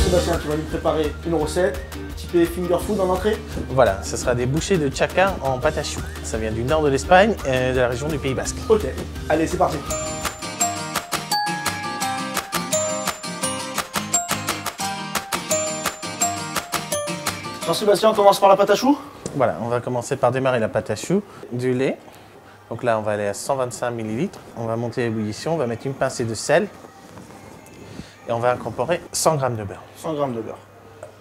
Jean-Sébastien, tu vas nous préparer une recette typée finger food en entrée. Voilà, ce sera des bouchées de tchaka en pâte à choux. Ça vient du nord de l'Espagne et de la région du Pays Basque. Ok, allez, c'est parti. Jean-Sébastien, on commence par la pâte à choux. Voilà, on va commencer par démarrer la pâte à choux, du lait. Donc là, on va aller à 125 ml. On va monter l'ébullition, on va mettre une pincée de sel et on va incorporer 100 g de beurre. 100 g de beurre.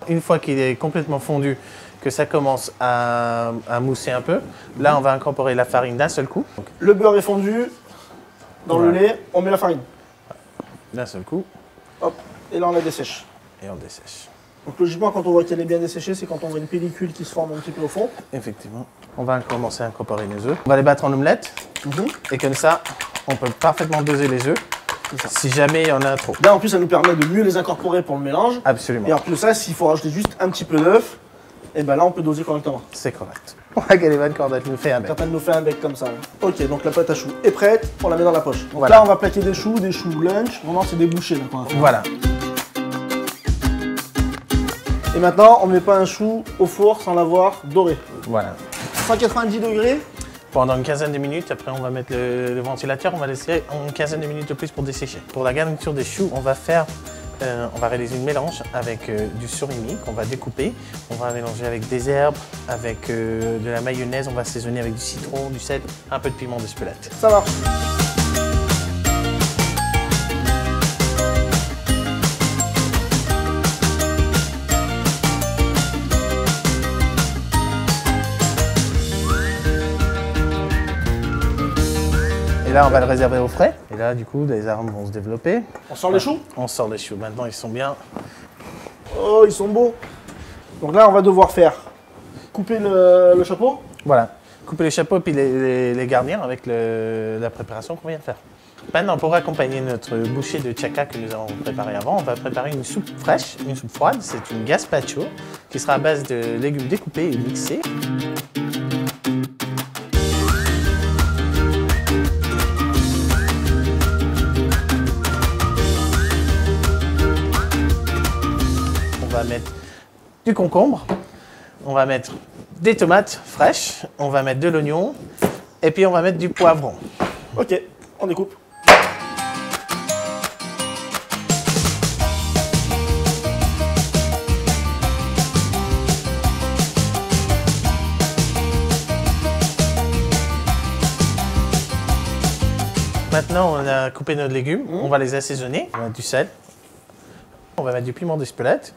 Une fois qu'il est complètement fondu, que ça commence à mousser un peu, là, on va incorporer la farine d'un seul coup. Donc, le beurre est fondu dans le lait, on met la farine. D'un seul coup. Hop, et là on la dessèche. Et on dessèche. Donc logiquement, quand on voit qu'elle est bien desséchée, c'est quand on voit une pellicule qui se forme un petit peu au fond. Effectivement. On va commencer à incorporer les œufs. On va les battre en omelette. Et comme ça, on peut parfaitement doser les œufs si jamais il y en a trop. Là, en plus, ça nous permet de mieux les incorporer pour le mélange. Absolument. Et en plus de ça, s'il faut rajouter juste un petit peu d'œuf, et ben là, on peut doser correctement. C'est correct. Voilà qu'elle est bonne quand elle nous fait un bec. Quand elle nous fait un bec comme ça. Ok, donc la pâte à choux est prête, on la met dans la poche. Donc voilà. Là, on va plaquer des choux lunch. Vraiment, c'est des bouchées là qu'on va faire. Voilà. Et maintenant, on ne met pas un chou au four sans l'avoir doré. Voilà. 190 degrés. Pendant une quinzaine de minutes, après on va mettre le ventilateur, on va laisser une quinzaine de minutes de plus pour dessécher. Pour la garniture des choux, on va réaliser une mélange avec du surimi qu'on va découper. On va mélanger avec des herbes, avec de la mayonnaise, on va assaisonner avec du citron, du sel, un peu de piment d'Espelette. Ça marche. Et là, on va le réserver au frais. Et là, du coup, les arômes vont se développer. On sort les choux? On sort les choux. Maintenant, ils sont bien. Oh, ils sont beaux. Donc là, on va devoir faire couper le chapeau. Voilà. Couper les chapeaux et puis les garnir avec la préparation qu'on vient de faire. Maintenant, pour accompagner notre bouchée de tchaka que nous avons préparé avant, on va préparer une soupe fraîche, une soupe froide. C'est une gazpacho qui sera à base de légumes découpés et mixés. On va mettre du concombre, on va mettre des tomates fraîches, on va mettre de l'oignon et puis on va mettre du poivron. Ok, on découpe. Maintenant, on a coupé nos légumes, on va les assaisonner. On va mettre du sel, on va mettre du piment d'Espelette.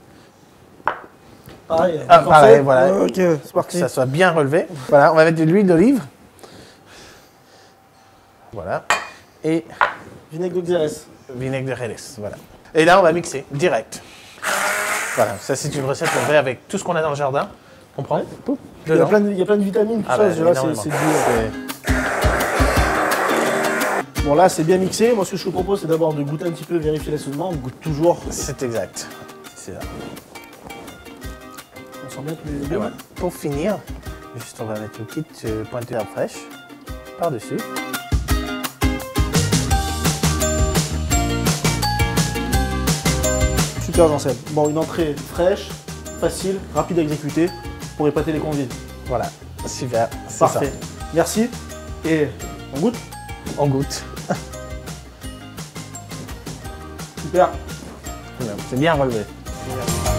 Pareil, pareil, voilà. Ok, c'est parti. Que ça soit bien relevé. Voilà, on va mettre de l'huile d'olive. Voilà. Et vinaigre de Xérès. Vinaigre de Jerez, voilà. Et là, on va mixer direct. Voilà, ça c'est une recette qu'on fait avec tout ce qu'on a dans le jardin. On prend. Il y a plein de vitamines, tout ça. Là, c'est bon, là, c'est bien mixé. Moi, ce que je vous propose, c'est d'abord de goûter un petit peu, vérifier l'assaisonnement. On goûte toujours. C'est exact. C'est là. On sent bien que les voilà. Pour finir, juste on va mettre une petite pointe d'herbe fraîche par-dessus. Super, Jean-Seb. Bon, une entrée fraîche, facile, rapide à exécuter pour épater les convives. Voilà, super. Parfait. Merci. Et on goûte? On goûte. Super. C'est bien relevé. Génial.